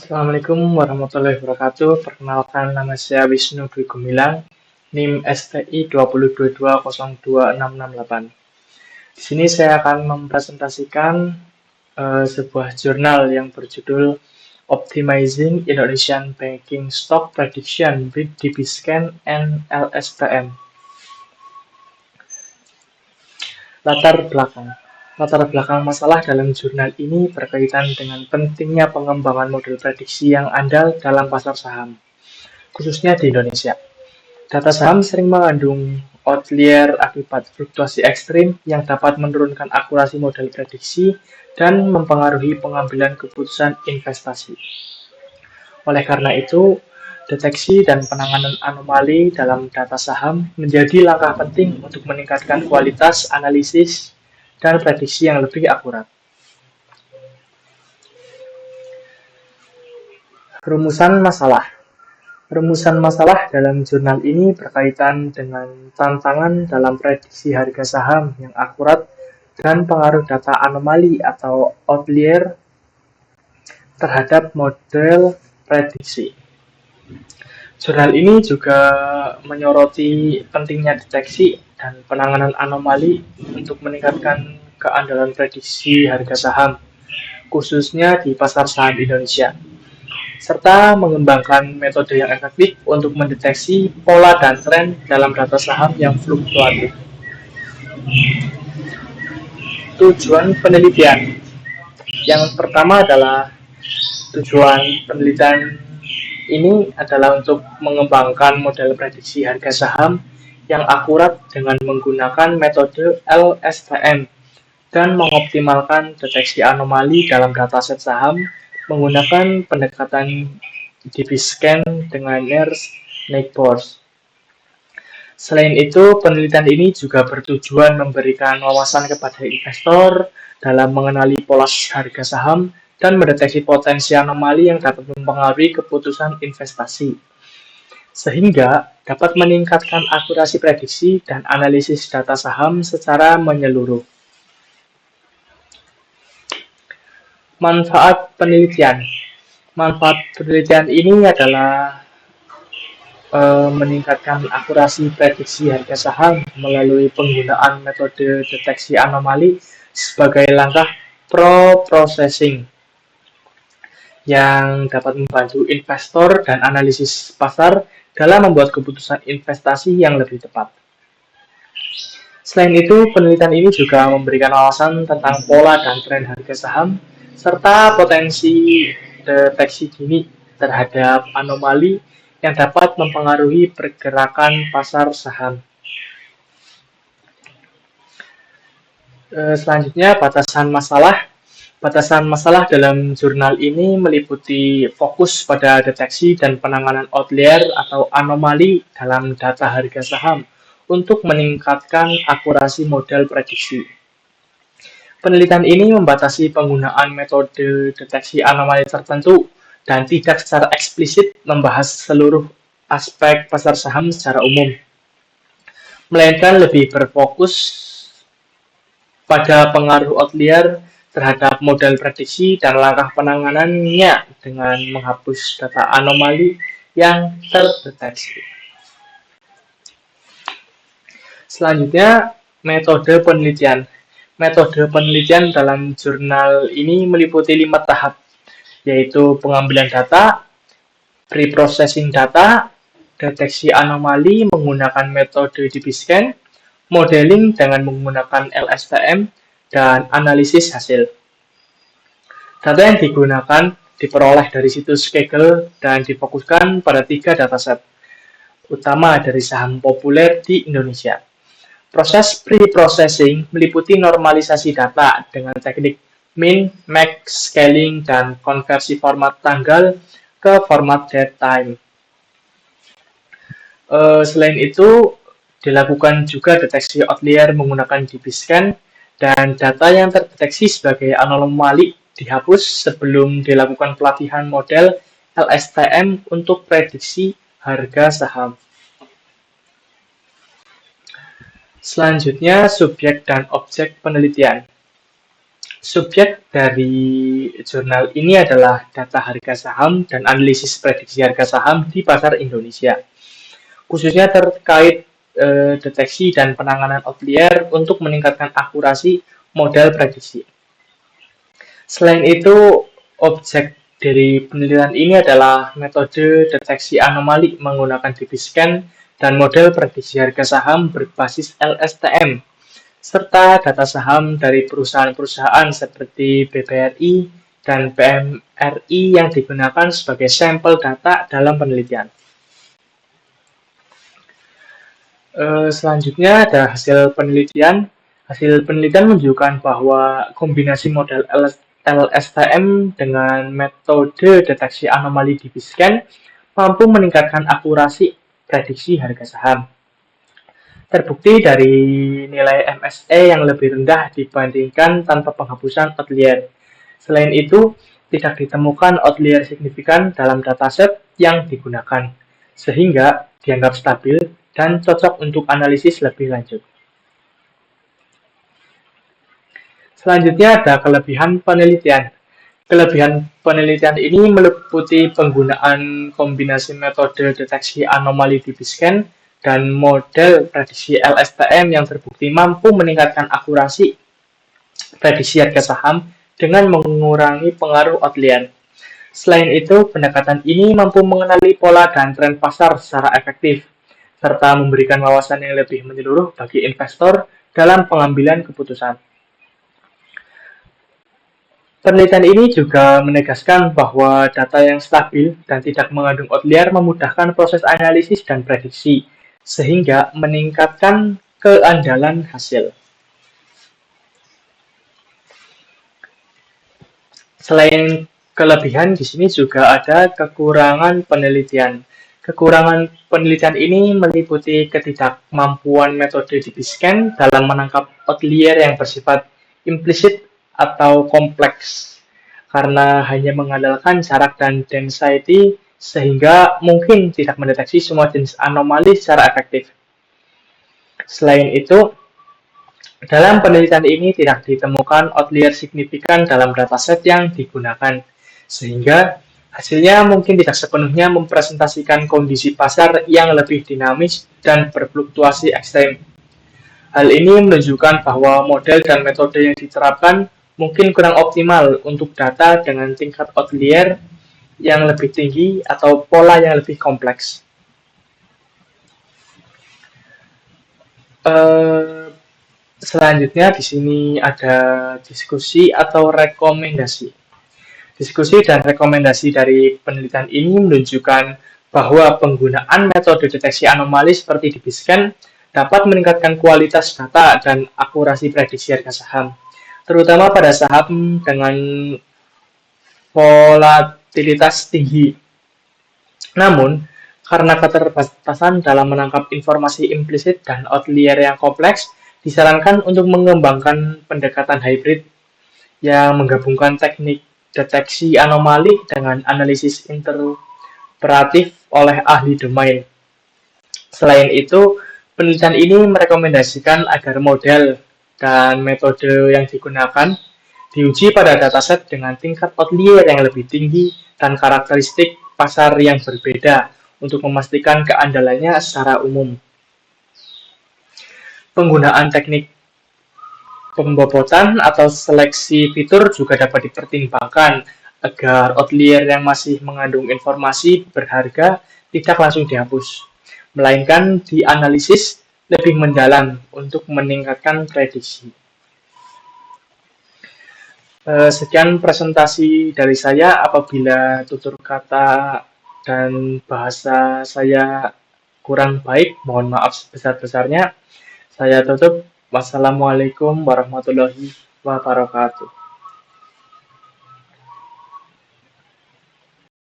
Assalamualaikum warahmatullahi wabarakatuh. Perkenalkan, nama saya Wisnu Dwi Gumilang, NIM STI 2022022668. Di sini saya akan mempresentasikan sebuah jurnal yang berjudul Optimizing Indonesian Banking Stock Prediction with DBScan and LSTM. Latar belakang. Latar belakang masalah dalam jurnal ini berkaitan dengan pentingnya pengembangan model prediksi yang andal dalam pasar saham, khususnya di Indonesia. Data saham sering mengandung outlier akibat fluktuasi ekstrim yang dapat menurunkan akurasi model prediksi dan mempengaruhi pengambilan keputusan investasi. Oleh karena itu, deteksi dan penanganan anomali dalam data saham menjadi langkah penting untuk meningkatkan kualitas analisis dan prediksi yang lebih akurat. Rumusan masalah. Rumusan masalah dalam jurnal ini berkaitan dengan tantangan dalam prediksi harga saham yang akurat dan pengaruh data anomali atau outlier terhadap model prediksi. Jurnal ini juga menyoroti pentingnya deteksi dan penanganan anomali untuk meningkatkan keandalan prediksi harga saham, khususnya di pasar saham Indonesia, serta mengembangkan metode yang efektif untuk mendeteksi pola dan tren dalam data saham yang fluktuatif. Tujuan penelitian. Yang pertama adalah tujuan penelitian ini adalah untuk mengembangkan model prediksi harga saham yang akurat dengan menggunakan metode LSTM dan mengoptimalkan deteksi anomali dalam dataset saham menggunakan pendekatan DBScan dengan NERS Neighbors. Selain itu, penelitian ini juga bertujuan memberikan wawasan kepada investor dalam mengenali pola harga saham dan mendeteksi potensi anomali yang dapat mempengaruhi keputusan investasi, sehingga dapat meningkatkan akurasi prediksi dan analisis data saham secara menyeluruh. Manfaat penelitian. Manfaat penelitian ini adalah meningkatkan akurasi prediksi harga saham melalui penggunaan metode deteksi anomali sebagai langkah pro-processing yang dapat membantu investor dan analisis pasar dalam membuat keputusan investasi yang lebih tepat. Selain itu, penelitian ini juga memberikan wawasan tentang pola dan tren harga saham serta potensi deteksi dini terhadap anomali yang dapat mempengaruhi pergerakan pasar saham. Selanjutnya, batasan masalah. Batasan masalah dalam jurnal ini meliputi fokus pada deteksi dan penanganan outlier atau anomali dalam data harga saham untuk meningkatkan akurasi model prediksi. Penelitian ini membatasi penggunaan metode deteksi anomali tertentu dan tidak secara eksplisit membahas seluruh aspek pasar saham secara umum, melainkan lebih berfokus pada pengaruh outlier terhadap model prediksi dan langkah penanganannya dengan menghapus data anomali yang terdeteksi. Selanjutnya, metode penelitian. Metode penelitian dalam jurnal ini meliputi 5 tahap, yaitu pengambilan data, pre-processing data, deteksi anomali menggunakan metode DBScan, modeling dengan menggunakan LSTM, dan analisis hasil. Data yang digunakan diperoleh dari situs Kaggle dan difokuskan pada 3 dataset, utama dari saham populer di Indonesia. Proses pre-processing meliputi normalisasi data dengan teknik min, max, scaling, dan konversi format tanggal ke format date time. Selain itu, dilakukan juga deteksi outlier menggunakan DBScan dan data yang terdeteksi sebagai anomali dihapus sebelum dilakukan pelatihan model LSTM untuk prediksi harga saham. Selanjutnya, subjek dan objek penelitian. Subjek dari jurnal ini adalah data harga saham dan analisis prediksi harga saham di pasar Indonesia, khususnya terkait deteksi dan penanganan outlier untuk meningkatkan akurasi model prediksi. Selain itu, objek dari penelitian ini adalah metode deteksi anomali menggunakan DB scan dan model prediksi harga saham berbasis LSTM, serta data saham dari perusahaan-perusahaan seperti BBRI dan PMRI yang digunakan sebagai sampel data dalam penelitian. Selanjutnya ada hasil penelitian. Hasil penelitian menunjukkan bahwa kombinasi model LSTM dengan metode deteksi anomali DB scan mampu meningkatkan akurasi prediksi harga saham. Terbukti dari nilai MSE yang lebih rendah dibandingkan tanpa penghapusan outlier. Selain itu, tidak ditemukan outlier signifikan dalam dataset yang digunakan, sehingga dianggap stabil dan cocok untuk analisis lebih lanjut. Selanjutnya ada kelebihan penelitian. Kelebihan penelitian ini meliputi penggunaan kombinasi metode deteksi anomali DB scan dan model prediksi LSTM yang terbukti mampu meningkatkan akurasi prediksi harga saham dengan mengurangi pengaruh outlier. Selain itu, pendekatan ini mampu mengenali pola dan tren pasar secara efektif, serta memberikan wawasan yang lebih menyeluruh bagi investor dalam pengambilan keputusan. Penelitian ini juga menegaskan bahwa data yang stabil dan tidak mengandung outlier memudahkan proses analisis dan prediksi, sehingga meningkatkan keandalan hasil. Selain kelebihan, di sini juga ada kekurangan penelitian. Kekurangan penelitian ini meliputi ketidakmampuan metode DB scan dalam menangkap outlier yang bersifat implisit atau kompleks, karena hanya mengandalkan jarak dan density sehingga mungkin tidak mendeteksi semua jenis anomali secara efektif. Selain itu, dalam penelitian ini tidak ditemukan outlier signifikan dalam dataset yang digunakan, sehingga hasilnya mungkin tidak sepenuhnya mempresentasikan kondisi pasar yang lebih dinamis dan berfluktuasi ekstrem. Hal ini menunjukkan bahwa model dan metode yang diterapkan mungkin kurang optimal untuk data dengan tingkat outlier yang lebih tinggi atau pola yang lebih kompleks. Selanjutnya di sini ada diskusi atau rekomendasi. Diskusi dan rekomendasi dari penelitian ini menunjukkan bahwa penggunaan metode deteksi anomali seperti DB scan dapat meningkatkan kualitas data dan akurasi prediksi harga saham, terutama pada saham dengan volatilitas tinggi. Namun, karena keterbatasan dalam menangkap informasi implisit dan outlier yang kompleks, disarankan untuk mengembangkan pendekatan hybrid yang menggabungkan teknik deteksi anomali dengan analisis interperatif oleh ahli domain. Selain itu, penelitian ini merekomendasikan agar model dan metode yang digunakan diuji pada dataset dengan tingkat outlier yang lebih tinggi dan karakteristik pasar yang berbeda untuk memastikan keandalannya secara umum. Penggunaan teknik pembobotan atau seleksi fitur juga dapat dipertimbangkan agar outlier yang masih mengandung informasi berharga tidak langsung dihapus, melainkan dianalisis lebih mendalam untuk meningkatkan prediksi. Sekian presentasi dari saya. Apabila tutur kata dan bahasa saya kurang baik, mohon maaf sebesar-besarnya. Saya tutup. Wassalamualaikum warahmatullahi wabarakatuh.